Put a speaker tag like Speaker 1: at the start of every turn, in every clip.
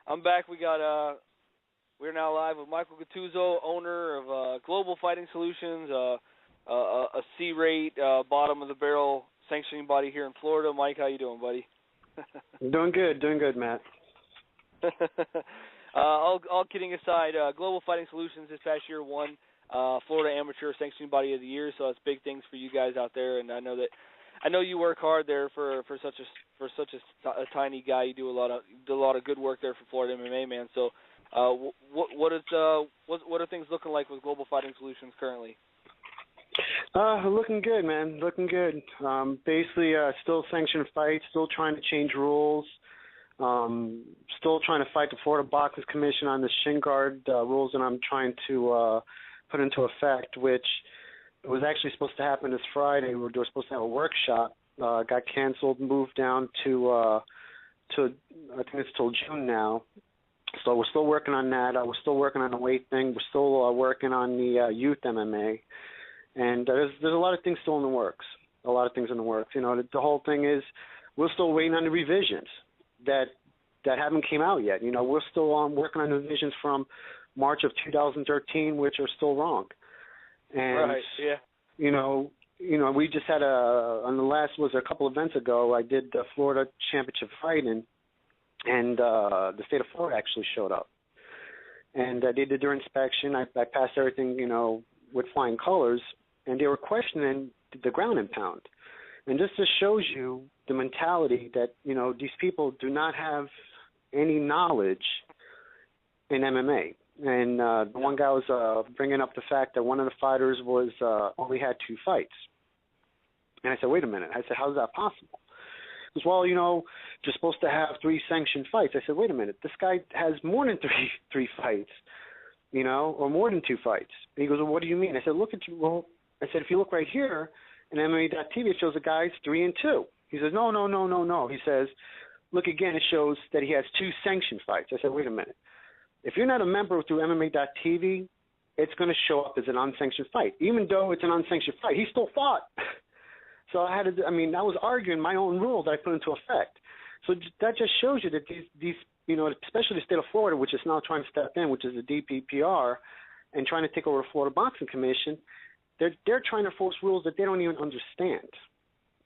Speaker 1: I'm back. We're now live with Michael Gattuso, owner of Global Fighting Solutions, a C-rate, bottom of the barrel sanctioning body here in Florida. Mike, how you doing, buddy?
Speaker 2: Doing good, Matt.
Speaker 1: All kidding aside, Global Fighting Solutions this past year won Florida Amateur Sanctioning Body of the Year, so that's big things for you guys out there. And I know you work hard there for such a tiny guy. You do a lot of good work there for Florida MMA, man. So, what are things looking like with Global Fighting Solutions currently?
Speaker 2: Looking good, man. Looking good. Basically, still sanctioned fights, still trying to change rules, still trying to fight the Florida Boxing Commission on the shin guard rules that I'm trying to put into effect, which was actually supposed to happen this Friday. We were supposed to have a workshop. Got canceled, moved down to I think it's till June now. So we're still working on that. We're still working on the weight thing. We're still working on the youth MMA. And there's a lot of things still in the works. A lot of things in the works. You know, the whole thing is we're still waiting on the revisions that haven't came out yet. You know, we're still working on the revisions from March of 2013, which are still wrong. And
Speaker 1: right, yeah.
Speaker 2: You know, we just had a couple of events ago, I did the Florida Championship fighting, and the state of Florida actually showed up. And they did their inspection. I passed everything, you know, with flying colors, and they were questioning the ground and pound. And this just shows you the mentality that, you know, these people do not have any knowledge in MMA. And the one guy was bringing up the fact that one of the fighters was only had 2 fights. And I said, wait a minute. I said, how is that possible? He goes, well, you know, you're supposed to have 3 sanctioned fights. I said, wait a minute. This guy has more than three fights, you know, or more than 2 fights. And he goes, well, what do you mean? I said, I said, if you look right here in MMA.TV, it shows the guy's 3-2. He says, no. He says, look again, it shows that he has 2 sanctioned fights. I said, wait a minute. If you're not a member through MMA.TV, it's going to show up as an unsanctioned fight. Even though it's an unsanctioned fight, he still fought. So I was arguing my own rule that I put into effect. So that just shows you that these you know, especially the state of Florida, which is now trying to step in, which is the DPPR, and trying to take over the Florida Boxing Commission, they're trying to force rules that they don't even understand.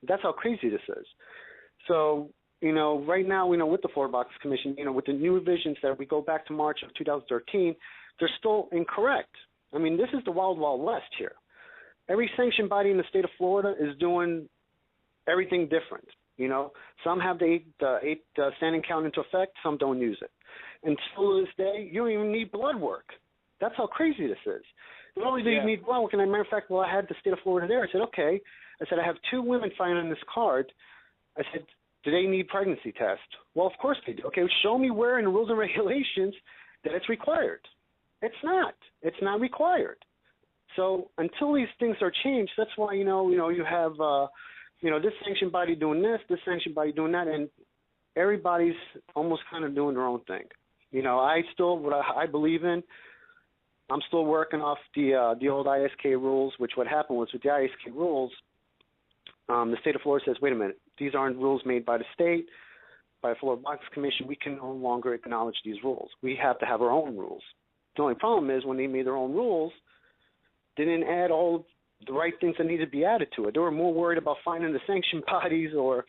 Speaker 2: That's how crazy this is. So, you know, right now, you know, with the Florida Boxing Commission, you know, with the new revisions that we go back to March of 2013, they're still incorrect. I mean, this is the wild, wild west here. Every sanctioned body in the state of Florida is doing everything different. You know, some have the eight standing count into effect, some don't use it. And still to this day, you don't even need blood work. That's how crazy this is. Not only do you need blood work, and as a matter of fact, well, I had the state of Florida there. I said, okay. I said, I have 2 women fighting on this card. I said, do they need pregnancy tests? Well, of course they do. Okay, show me where in the rules and regulations that it's required. It's not. It's not required. So until these things are changed, that's why, you have, this sanctioned body doing this sanctioned body doing that, and everybody's almost kind of doing their own thing. You know, what I believe in, I'm still working off the old ISK rules, which what happened was with the ISK rules, the state of Florida says, wait a minute, these aren't rules made by the state, by the Florida Boxing Commission. We can no longer acknowledge these rules. We have to have our own rules. The only problem is when they made their own rules, they didn't add all the right things that needed to be added to it. They were more worried about finding the sanctioned bodies or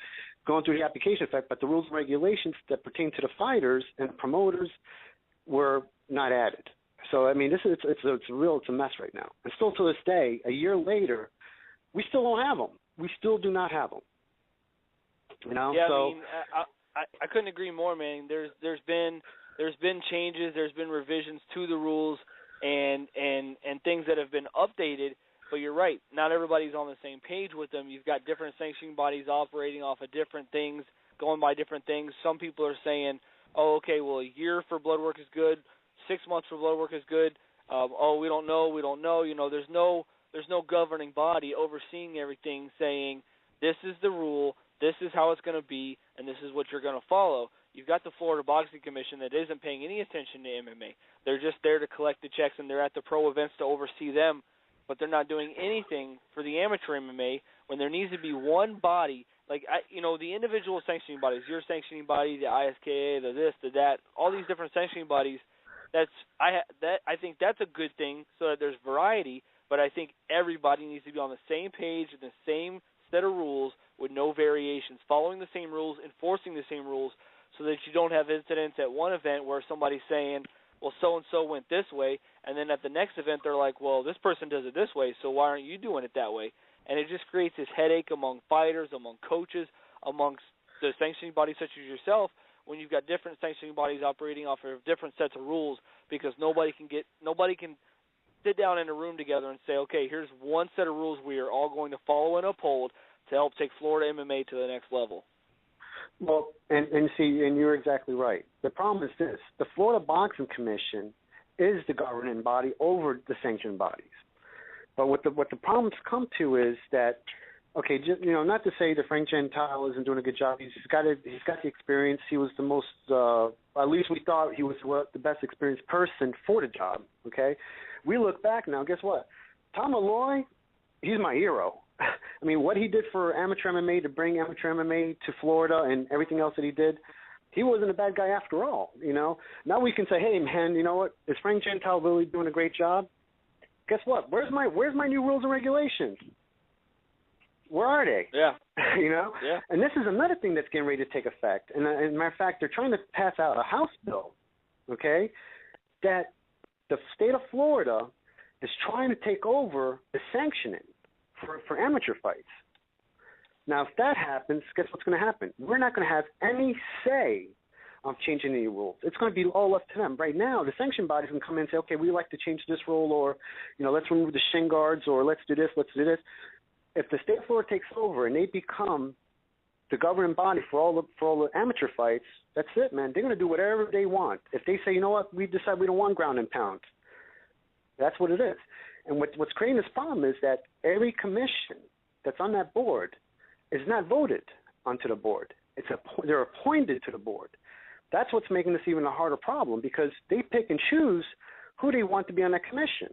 Speaker 2: going through the application effect, but the rules and regulations that pertain to the fighters and promoters were not added. So, I mean, it's a mess right now. And still to this day, a year later, we still don't have them. We still do not have them. You know?
Speaker 1: Yeah,
Speaker 2: so,
Speaker 1: I mean, I couldn't agree more, man. There's been changes, there's been revisions to the rules and things that have been updated. But you're right, not everybody's on the same page with them. You've got different sanctioning bodies operating off of different things, going by different things. Some people are saying, oh, okay, well, a year for blood work is good, 6 months for blood work is good. We don't know. You know, there's no governing body overseeing everything saying this is the rule, this is how it's going to be, and this is what you're going to follow. You've got the Florida Boxing Commission that isn't paying any attention to MMA. They're just there to collect the checks, and they're at the pro events to oversee them, but they're not doing anything for the amateur MMA when there needs to be one body the individual sanctioning bodies, your sanctioning body, the ISKA, the this, the that, all these different sanctioning bodies. I think that's a good thing, so that there's variety. But I think everybody needs to be on the same page with the same set of rules with no variations, following the same rules, enforcing the same rules, so that you don't have incidents at one event where somebody's saying, well, so-and-so went this way, and then at the next event they're like, well, this person does it this way, so why aren't you doing it that way? And it just creates this headache among fighters, among coaches, amongst the sanctioning bodies such as yourself, when you've got different sanctioning bodies operating off of different sets of rules, because nobody can sit down in a room together and say, okay, here's one set of rules we are all going to follow and uphold to help take Florida MMA to the next level.
Speaker 2: Well, and you're exactly right. The problem is this: the Florida Boxing Commission is the governing body over the sanctioned bodies. But what the problems come to is that, okay, just, not to say that Frank Gentile isn't doing a good job. He's got the experience. He was the most, at least we thought he was the best experienced person for the job. Okay, we look back now. Guess what? Tom Malloy, he's my hero. I mean, what he did for amateur MMA to bring amateur MMA to Florida and everything else that he did, he wasn't a bad guy after all. Now we can say, hey man, you know what? Is Frank Gentile really doing a great job? Guess what? Where's my new rules and regulations? Where are they?
Speaker 1: Yeah.
Speaker 2: Yeah. And this is another thing that's getting ready to take effect. And as a matter of fact, they're trying to pass out a House bill, okay, that the state of Florida is trying to take over the sanctioning for amateur fights. Now, if that happens, guess what's going to happen? We're not going to have any say of changing any rules. It's going to be all up to them. Right now, the sanction bodies can come in and say, okay, we'd like to change this rule, or, let's remove the shin guards, or let's do this, let's do this. If the state of Florida takes over and they become the governing body for all the amateur fights, that's it, man. They're going to do whatever they want. If they say, you know what, we decide we don't want ground and pound, that's what it is. And what's creating this problem is that every commission that's on that board is not voted onto the board. They're appointed to the board. That's what's making this even a harder problem, because they pick and choose who they want to be on that commission.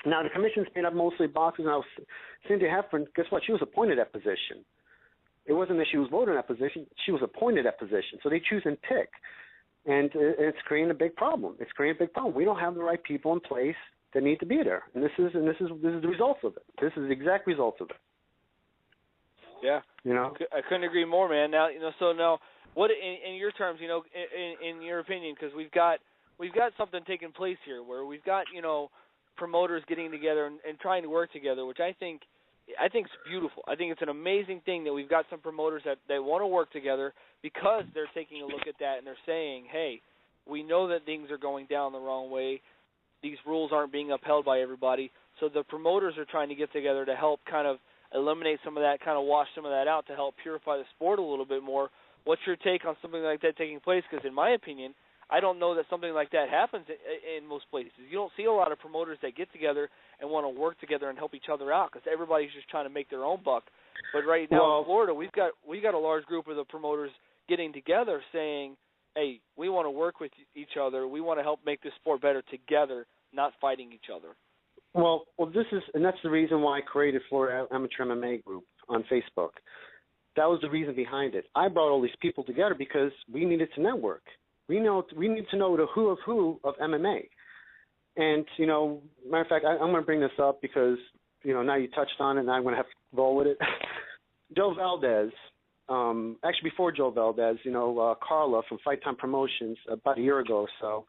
Speaker 2: Now, the commission's made up mostly boxers. Now, Cynthia Heffron, guess what? She was appointed that position. It wasn't that she was voted in that position. She was appointed that position. So they choose and pick. And it's creating a big problem. It's creating a big problem. We don't have the right people in place that need to be there. And this is the results of it. This is the exact results of it.
Speaker 1: Yeah. I couldn't agree more, man. Now, so now, what in your terms, in your opinion, because we've got something taking place here where we've got, promoters getting together and trying to work together, which I think is beautiful. I think it's an amazing thing that we've got some promoters that want to work together, because they're taking a look at that and they're saying, hey, we know that things are going down the wrong way. These rules aren't being upheld by everybody. So the promoters are trying to get together to help kind of eliminate some of that, kind of wash some of that out, to help purify the sport a little bit more. What's your take on something like that taking place? Because in my opinion, I don't know that something like that happens in most places. You don't see a lot of promoters that get together and want to work together and help each other out, because everybody's just trying to make their own buck. But right now in Florida, we've got a large group of the promoters getting together saying, hey, we want to work with each other. We want to help make this sport better together, not fighting each other.
Speaker 2: Well, that's the reason why I created Florida Amateur MMA Group on Facebook. That was the reason behind it. I brought all these people together because we needed to network. We need to know the who of MMA. And, matter of fact, I'm going to bring this up because, now you touched on it and I'm going to have to roll with it. Joe Valdez, actually before Joe Valdez, Carla from Fight Time Promotions about a year ago or so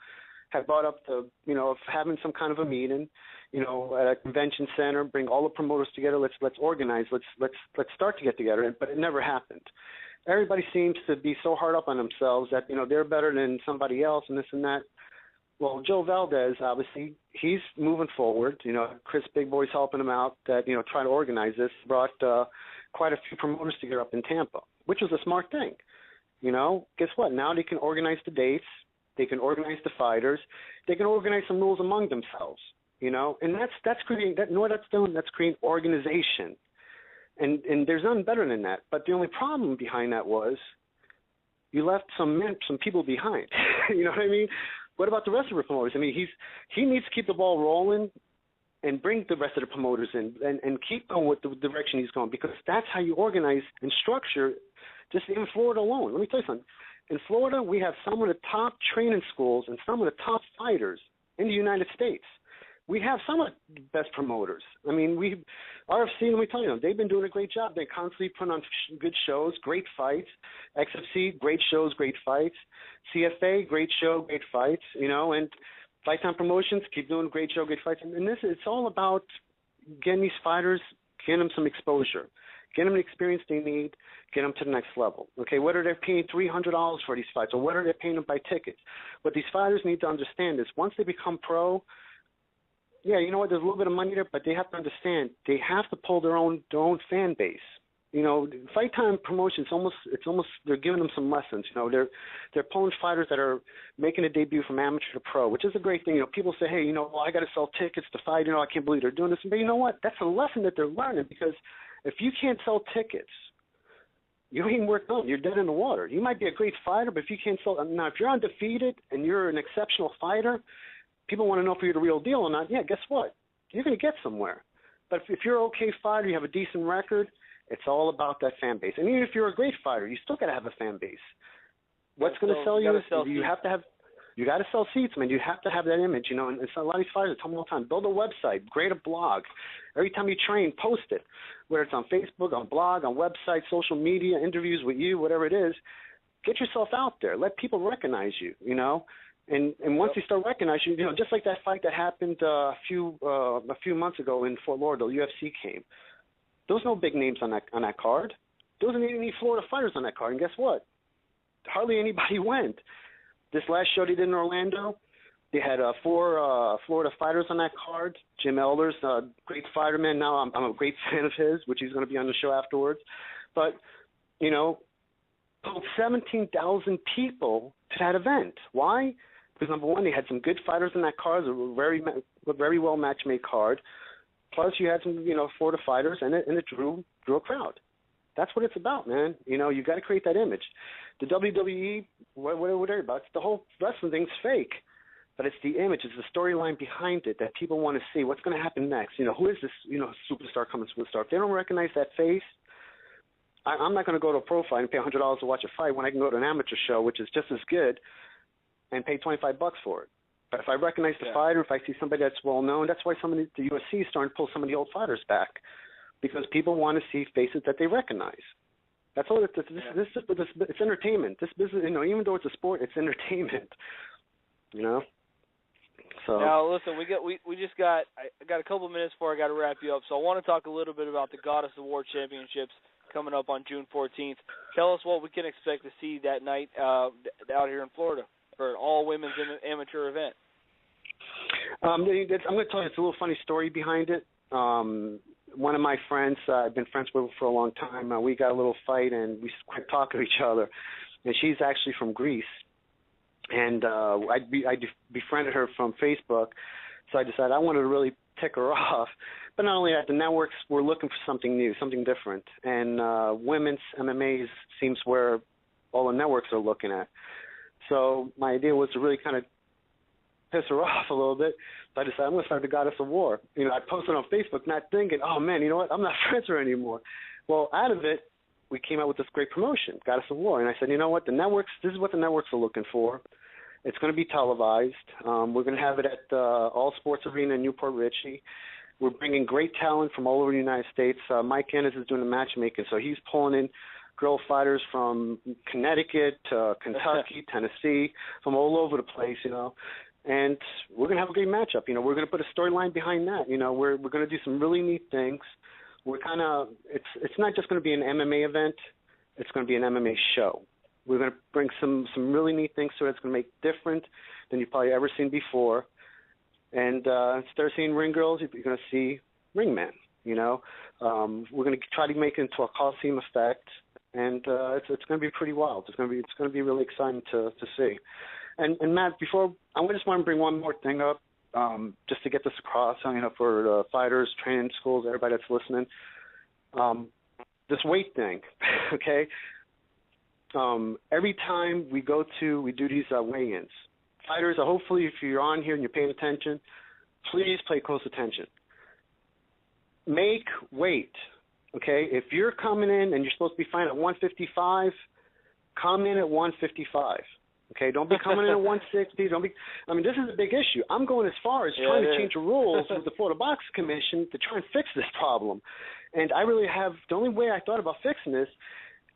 Speaker 2: had brought up of having some kind of a meeting, at a convention center, bring all the promoters together. Let's organize. Let's start to get together. But it never happened. Everybody seems to be so hard up on themselves that, they're better than somebody else and this and that. Well, Joe Valdez, obviously, he's moving forward. Chris Big Boy's helping him out that, try to organize this. Brought quite a few promoters together up in Tampa, which was a smart thing. Guess what? Now they can organize the dates. They can organize the fighters. They can organize some rules among themselves, And that's creating that. What that's doing? That's creating organization. And there's nothing better than that. But the only problem behind that was you left some people behind. You know what I mean? What about the rest of the promoters? I mean, he needs to keep the ball rolling and bring the rest of the promoters in and keep going with the direction he's going, because that's how you organize and structure just in Florida alone. Let me tell you something. In Florida, we have some of the top training schools and some of the top fighters in the United States. We have some of the best promoters. I mean, RFC, let me tell you, they've been doing a great job. They're constantly putting on good shows, great fights. XFC, great shows, great fights. CFA, great show, great fights, and Fight Time Promotions, keep doing great show, great fights. And it's all about getting these fighters, getting them some exposure, getting them the experience they need, get them to the next level. Okay, whether they're paying $300 for these fights or whether they're paying them by tickets. What these fighters need to understand is once they become pro, yeah, you know what, there's a little bit of money there, but they have to understand they have to pull their own fan base. Fight Time Promotions, it's almost they're giving them some lessons. They're pulling fighters that are making a debut from amateur to pro, which is a great thing. People say, hey, well, I got to sell tickets to fight. I can't believe they're doing this. But you know what? That's a lesson that they're learning, because if you can't sell tickets, you ain't worth nothing. You're dead in the water. You might be a great fighter, but if you can't sell, now if you're undefeated and you're an exceptional fighter, people want to know if you're the real deal or not. Yeah, guess what? You're going to get somewhere. But if you're an okay fighter, you have a decent record, it's all about that fan base. And even if you're a great fighter, you still got to have a fan base. What's going to sell you is you have to have – you got to sell seats, man. You have to have that image, and a lot of these fighters tell me all the time, build a website, create a blog. Every time you train, post it, whether it's on Facebook, on blog, on website, social media, interviews with you, whatever it is. Get yourself out there. Let people recognize you, And once you start recognizing, just like that fight that happened a few months ago in Fort Lauderdale, UFC came. There was no big names on that card. There wasn't any Florida fighters on that card. And guess what? Hardly anybody went. This last show they did in Orlando, they had 4 Florida fighters on that card. Jim Elders, great fighter, man. Now I'm a great fan of his, which he's going to be on the show afterwards. But, pulled 17,000 people to that event. Why? Because, number one, they had some good fighters in that card. It was a very well match-made card. Plus, you had some, Florida fighters, and it drew a crowd. That's what it's about, man. You got to create that image. The WWE, whatever about, the whole wrestling thing's fake, but it's the image, it's the storyline behind it that people want to see. What's going to happen next? Who is this, superstar coming superstar? If they don't recognize that face, I'm not going to go to a pro fight and pay $100 to watch a fight when I can go to an amateur show, which is just as good, and pay $25 for it. But if I recognize the fighter, if I see somebody that's well known, that's why some of the UFC is starting to pull some of the old fighters back, because people want to see faces that they recognize. That's all. It's entertainment. This business, even though it's a sport, it's entertainment. So
Speaker 1: now, listen, I got a couple of minutes before I got to wrap you up. So I want to talk a little bit about the Goddess Award Championships coming up on June 14th. Tell us what we can expect to see that night out here in Florida for an all-women's amateur event.
Speaker 2: I'm going to tell you, it's a little funny story behind it. One of my friends, I've been friends with for a long time, we got a little fight and we quit talking to each other. And she's actually from Greece. And I befriended her from Facebook, so I decided I wanted to really tick her off. But not only that, the networks were looking for something new, something different. And women's MMA seems where all the networks are looking at. So my idea was to really kind of piss her off a little bit. So I decided I'm going to start the Goddess of War. I posted on Facebook not thinking, oh, man, you know what, I'm not friends with her anymore. Well, out of it, we came out with this great promotion, Goddess of War. And I said, you know what, this is what the networks are looking for. It's going to be televised. We're going to have it at All Sports Arena in Newport Richey. We're bringing great talent from all over the United States. Mike Ennis is doing the matchmaking, so he's pulling in girl fighters from Connecticut, Kentucky, Tennessee, from all over the place, And we're going to have a great matchup. We're going to put a storyline behind that. We're going to do some really neat things. We're it's not just going to be an MMA event. It's going to be an MMA show. We're going to bring some really neat things to it. It's going to make different than you've probably ever seen before. And instead of seeing ring girls, you're going to see ring men. We're going to try to make it into a Coliseum effect, and it's going to be pretty wild. It's going to be really exciting to see. And Matt, before I just want to bring one more thing up, just to get this across, for the fighters, training schools, everybody that's listening. This weight thing, okay? Every time we do these weigh-ins, fighters, hopefully if you're on here and you're paying attention, please pay close attention. make weight. Okay, if you're coming in and you're supposed to be fighting at 155, come in at 155. Okay, don't be coming in at 160. This is a big issue. I'm going as far as trying to change the rules with the Florida Boxing Commission to try and fix this problem. And I really have, the only way I thought about fixing this,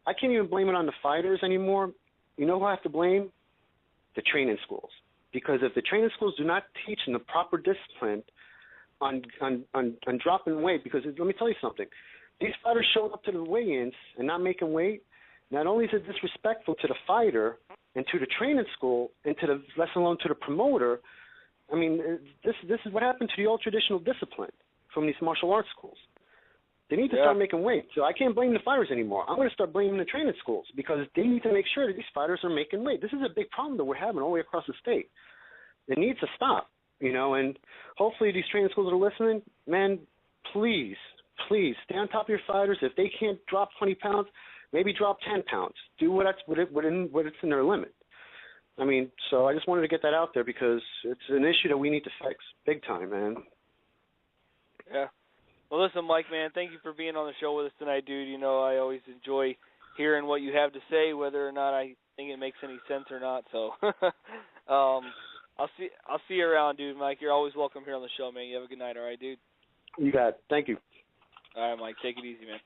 Speaker 2: I can't even blame it on the fighters anymore. You know who I have to blame? The training schools. Because if the training schools do not teach them the proper discipline on dropping weight, because let me tell you something, these fighters showing up to the weigh-ins and not making weight, not only is it disrespectful to the fighter and to the training school and to the, less alone to the promoter, I mean, this is what happened to the old traditional discipline from these martial arts schools. They need to start making weight. So I can't blame the fighters anymore. I'm going to start blaming the training schools because they need to make sure that these fighters are making weight. This is a big problem that we're having all the way across the state. It needs to stop, and hopefully these training schools are listening. Man, please stay on top of your fighters. If they can't drop 20 pounds, maybe drop 10 pounds. Do what it's in their limit. I mean, so I just wanted to get that out there because it's an issue that we need to fix big time, man.
Speaker 1: Yeah. Well, listen, Mike, man, thank you for being on the show with us tonight, dude. I always enjoy hearing what you have to say, whether or not I think it makes any sense or not. So I'll see you around, dude. Mike, you're always welcome here on the show, man. You have a good night, all right, dude?
Speaker 2: You got it. Thank you.
Speaker 1: All right, Mike, take it easy, man.